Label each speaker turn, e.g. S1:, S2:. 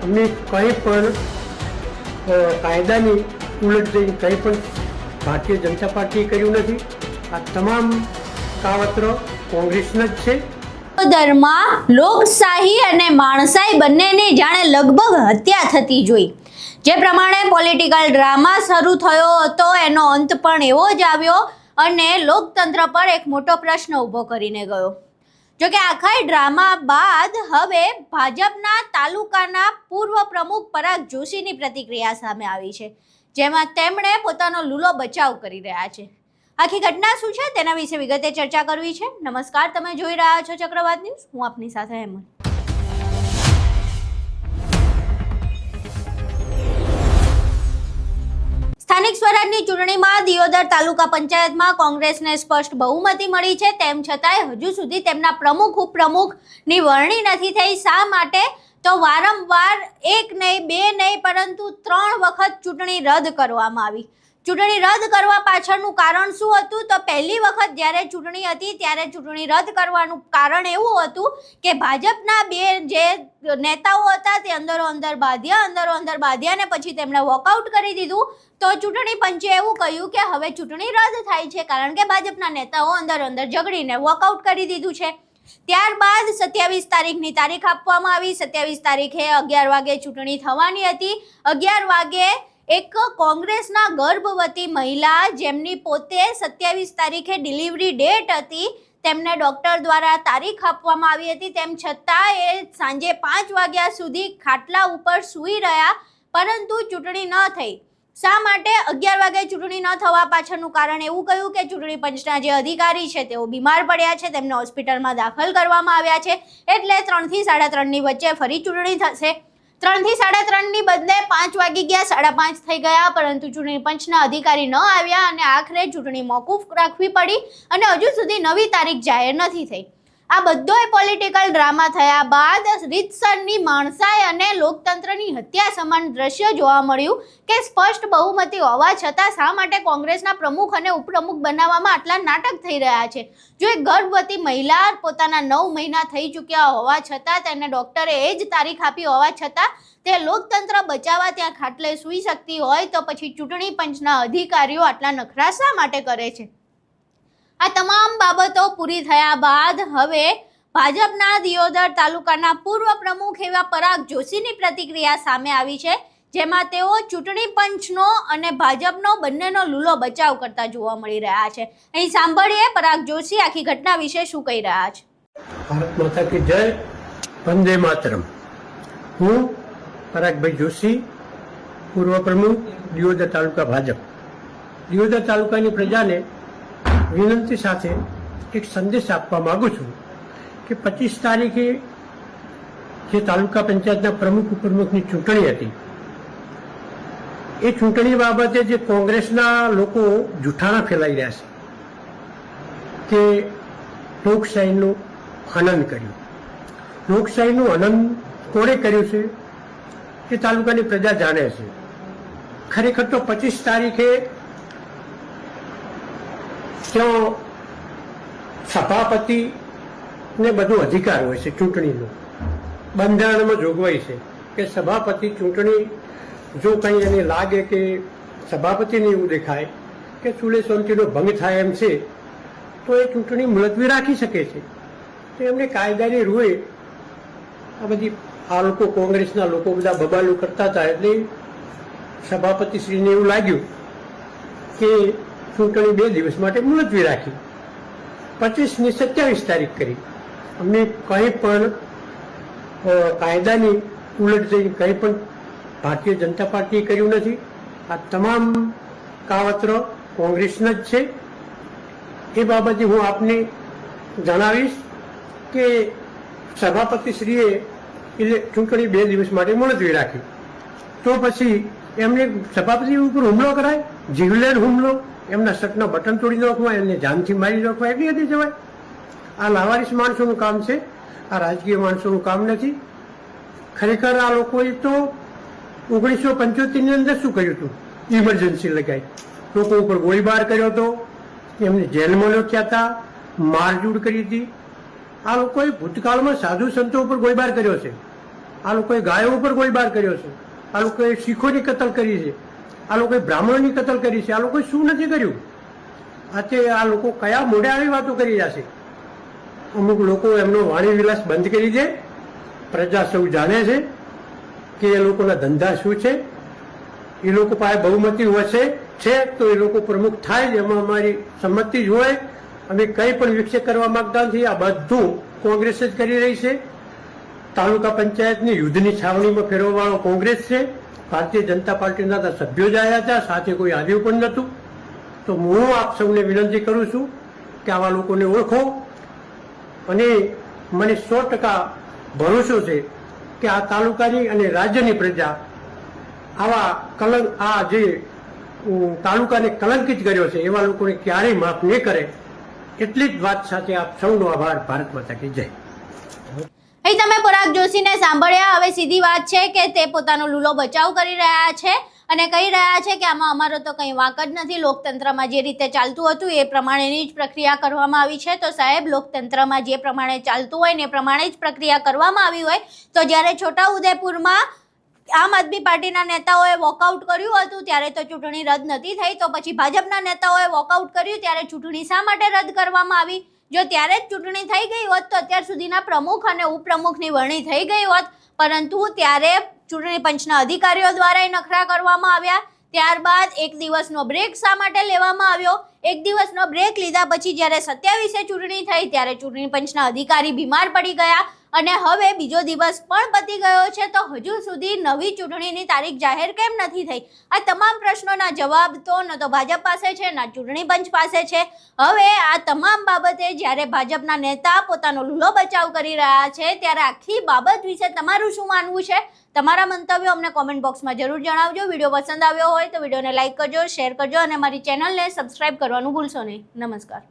S1: અમે કંઈ પણ કાયદાની ઉલટ જઈને કંઈ પણ ભારતીય જનતા પાર્ટીએ કર્યું નથી. આ તમામ કાવતરો કોંગ્રેસના જ છે.
S2: દરમાં લોકશાહી અને માણસાઈ બંનેની જાણે લગભગ હત્યા થતી જોઈ. જે પ્રમાણે પોલિટિકલ ડ્રામા શરૂ થયો હતો એનો અંત પણ એવો જ આવ્યો અને લોકતંત્ર પર એક મોટો પ્રશ્ન ઊભો કરીને ગયો. જોકે આખા ડ્રામા બાદ હવે ભાજપના તાલુકાના પૂર્વ પ્રમુખ પરાગ જોશીની પ્રતિક્રિયા સામે આવી છે, જેમાં તેમણે પોતાનો લૂલો બચાવ કરી રહ્યા છે. આખી ઘટના શું છે તેના વિશે વિગતે ચર્ચા કરવી છે. નમસ્કાર, તમે જોઈ રહ્યા છો ચક્રવાત ન્યૂઝ. હું આપની સાથે હેમંત. સ્થાનિક સ્વરાજની ચૂંટણીમાં દિયોદર તાલુકા પંચાયતમાં કોંગ્રેસને સ્પષ્ટ બહુમતી મળી છે. તેમ છતાંય હજુ સુધી તેમના પ્રમુખ ઉપપ્રમુખની વરણી નથી થઈ. શા માટે? તો વારંવાર એક નહીં, બે નહીં, પરંતુ 3 વખત ચૂંટણી રદ કરવામાં આવી. ચૂંટણી રદ કરવા પાછળનું કારણ શું હતું? તો પહેલી વખત જ્યારે ચૂંટણી હતી ત્યારે ચૂંટણી રદ કરવાનું કારણ એવું હતું કે ભાજપના બે જે નેતાઓ હતા તે અંદરો અંદર બાંધ્યા અને પછી તેમણે વોકઆઉટ કરી દીધું. તો ચૂંટણી પંચે એવું કહ્યું કે હવે ચૂંટણી રદ થાય છે, કારણ કે ભાજપના નેતાઓ અંદર ઝઘડીને વોકઆઉટ કરી દીધું છે. ત્યારબાદ 27 તારીખની તારીખ આપવામાં આવી. 27 તારીખે 11 વાગે ચૂંટણી થવાની હતી. 11 વાગે એક કોંગ્રેસના ગર્ભવતી મહિલા, જેમની પોતે 27 તારીખે ડિલિવરી ડેટ હતી, તેમને ડોક્ટર દ્વારા તારીખ આપવામાં આવી હતી. તેમ છતાં એ સાંજે 5 વાગ્યા સુધી ખાટલા ઉપર સૂઈ રહ્યા, પરંતુ ચૂંટણી ન થઈ. શા માટે 11 વાગે ચૂંટણી ન થવા પાછળનું કારણ એવું કહ્યું કે ચૂંટણી પંચના જે અધિકારી છે તેઓ બીમાર પડ્યા છે, તેમને હોસ્પિટલમાં દાખલ કરવામાં આવ્યા છે. એટલે 3 થી 3:30ની વચ્ચે ફરી ચૂંટણી થશે. 3 થી 3:30ની બદલે 5 વાગી ગયા, 5:30 થઈ ગયા, પરંતુ ચૂંટણી પંચના અધિકારી ન આવ્યા અને આખરે ચૂંટણી મોકૂફ રાખવી પડી અને હજુ સુધી નવી તારીખ જાહેર નથી થઈ. આ બધોય પોલિટિકલ ડ્રામા થયા બાદ રીતસરની માણસાઈ અને લોકતંત્રની હત્યા સમાન દ્રશ્ય જોવા મળ્યું કે સ્પષ્ટ બહુમતી હોવા છતાં શા માટે કોંગ્રેસના પ્રમુખ અને ઉપપ્રમુખ બનાવવામાં આટલા નાટક થઈ રહ્યા છે. જો એક ગર્ભવતી મહિલા પોતાના 9 મહિના થઈ ચૂક્યા હોવા છતાં તેને ડોક્ટરે એ જ તારીખ આપી હોવા છતાં તે લોકતંત્ર બચાવવા ત્યાં ખાટલે સૂઈ શકતી હોય, તો પછી ચૂંટણી પંચના અધિકારીઓ આટલા નખરા શા માટે કરે છે? આ તમામ બાબતો પૂરી થયા બાદ હવે ભાજપના દિયોદર તાલુકાના પૂર્વ પ્રમુખ એવા પરાગ જોશીની પ્રતિક્રિયા સામે આવી છે, જેમાં તેઓ ચૂંટણી પંચનો અને ભાજપનો બંનેનો લૂલો બચાવ કરતા જોવા મળી રહ્યા છે. અહીં સાંભળીએ પરાગ જોશી આખી ઘટના વિશે શું કહી રહ્યા છે.
S1: ભારત માતા કી જય, વંદે માતરમ. હું પરાગભાઈ જોશી, પૂર્વ પ્રમુખ દિયોદર તાલુકા ભાજપ. દિયોદર તાલુકાની પ્રજાને વિનંતી સાથે એક સંદેશ આપવા માંગુ છું કે 25 તારીખે જે તાલુકા પંચાયતના પ્રમુખ ઉપપ્રમુખની ચૂંટણી હતી, એ ચૂંટણી બાબતે જે કોંગ્રેસના લોકો જૂઠાણા ફેલાઈ રહ્યા છે કે લોકશાહીનું હનન કર્યું. લોકશાહીનું હનન કોણે કર્યું છે એ તાલુકાની પ્રજા જાણે છે. ખરેખર તો 25 તારીખે ત્યાં સભાપતિને બધો અધિકાર હોય છે. ચૂંટણીનો બંધારણમાં જોગવાઈ છે કે સભાપતિ ચૂંટણી જો કંઈ એને લાગે કે સભાપતિને એવું દેખાય કે સુલે શાંતિનો ભંગ થાય એમ છે, તો એ ચૂંટણી મુલતવી રાખી શકે છે. તો એમને કાયદાની રૂએ આ લોકો કોંગ્રેસના લોકો બધા બબાલું કરતા હતા, એટલે સભાપતિશ્રીને એવું લાગ્યું કે ચૂંટણી 2 દિવસ માટે મુલતવી રાખી. 25ની 27 તારીખ કરી. અમને કંઈ પણ કાયદાની ઉલટ જઈને કંઈ પણ ભારતીય જનતા પાર્ટીએ કર્યું નથી. આ તમામ કાવતરો કોંગ્રેસના જ છે. એ બાબતે હું આપને જણાવીશ કે સભાપતિશ્રીએ ચૂંટણી 2 દિવસ માટે મુલતવી રાખી, તો પછી એમને સભાપતિ ઉપર હુમલો કરાય, જીવલેણ હુમલો, એમના શર્ટના બટન તોડી નાખવા, એમને જાનથી મારી નાખવા, એટલી હતી જવાય. આ લાવારીસ માણસોનું કામ છે, આ રાજકીય માણસોનું કામ નથી. ખરેખર આ લોકોએ તો 1975ની અંદર શું કર્યું હતું? ઇમરજન્સી લગાવી, લોકો ઉપર ગોળીબાર કર્યો હતો, એમને જેલમાં લખ્યા હતા, મારઝૂડ કરી હતી. આ લોકોએ ભૂતકાળમાં સાધુ સંતો ઉપર ગોળીબાર કર્યો છે. આ લોકોએ ગાયો ઉપર ગોળીબાર કર્યો છે, આ લોકોએ શીખોની કતલ કરી છે, આ લોકોએ બ્રાહ્મણોની કતલ કરી છે. આ લોકોએ શું નથી કર્યું? આ લોકો કયા મોઢે આવી વાતો કરી રહ્યા છે? અમુક લોકો એમનો વાણી વિલાસ બંધ કરી દે. પ્રજા સૌ જાણે છે કે એ લોકોના ધંધા શું છે. એ લોકો પાસે બહુમતી હશે છે તો એ લોકો પ્રમુખ થાય, એમાં અમારી સંમતિ જ હોય. અમે કંઈ પણ વિક્ષેપ કરવા માંગતા નથી. આ બધું કોંગ્રેસ જ કરી રહી છે. તાલુકા પંચાયતની યુદ્ધની છાવણીમાં ફેરવવાવાળો કોંગ્રેસ છે. ભારતીય જનતા પાર્ટીના સભ્યો જ આવ્યા હતા, સાથે કોઈ આવ્યું પણ નહોતું. તો હું આપ સૌને વિનંતી કરું છું કે આવા લોકોને ઓળખો, અને મને 100% ભરોસો છે કે આ તાલુકાની અને રાજ્યની પ્રજા આ જે તાલુકાને કલંકિત કર્યો છે એવા લોકોને ક્યારેય માફ નહીં કરે. એટલી જ વાત સાથે આપ સૌનો આભાર. ભારત માતા કી જય.
S2: અહીં તમે પરાગ જોશીને સાંભળ્યા. હવે સીધી વાત છે કે તે પોતાનો લૂલો બચાવ કરી રહ્યા છે અને કહી રહ્યા છે કે આમાં અમારો તો કંઈ વાંક જ નથી. લોકતંત્રમાં જે રીતે ચાલતું હતું એ પ્રમાણેની જ પ્રક્રિયા કરવામાં આવી છે. તો સાહેબ, લોકતંત્રમાં જે પ્રમાણે ચાલતું હોય ને એ પ્રમાણે જ પ્રક્રિયા કરવામાં આવી હોય તો જ્યારે છોટાઉદેપુરમાં આમ આદમી પાર્ટીના નેતાઓએ વોકઆઉટ કર્યું હતું ત્યારે તો ચૂંટણી રદ નથી થઈ, તો પછી ભાજપના નેતાઓએ વોકઆઉટ કર્યું ત્યારે ચૂંટણી શા માટે રદ કરવામાં આવી? જો ત્યારે જ ચૂંટણી થઈ ગઈ હોત તો અત્યાર સુધીના પ્રમુખ અને ઉપપ્રમુખની વરણી થઈ ગઈ હોત, પરંતુ ત્યારે ચૂંટણી પંચના અધિકારીઓ દ્વારા નખરા કરવામાં આવ્યા. ત્યારબાદ એક દિવસનો બ્રેક શા માટે લેવામાં આવ્યો? એક દિવસનો બ્રેક લીધા પછી જ્યારે 27 ચૂંટણી થઈ ત્યારે ચૂંટણી પંચના અધિકારી બીમાર પડી ગયા અને હવે બીજો દિવસ પણ પતી ગયો છે, તો હજુ સુધી નવી ચૂંટણીની તારીખ જાહેર કેમ નથી થઈ? આ તમામ પ્રશ્નોના જવાબ તો ન તો ભાજપ પાસે છે, ના ચૂંટણી પંચ પાસે છે. હવે આ તમામ બાબતે જ્યારે ભાજપના નેતા પોતાનો લૂલો બચાવ કરી રહ્યા છે ત્યારે આખી બાબત વિશે તમારું શું માનવું છે? તમારા મંતવ્યો અમને કોમેન્ટ બોક્સમાં જરૂર જણાવજો. વિડીયો પસંદ આવ્યો હોય તો વિડીયોને લાઇક કરજો, શેર કરજો અને મારી ચેનલને સબસ્ક્રાઇબ કરવાનું ભૂલશો નહીં. નમસ્કાર.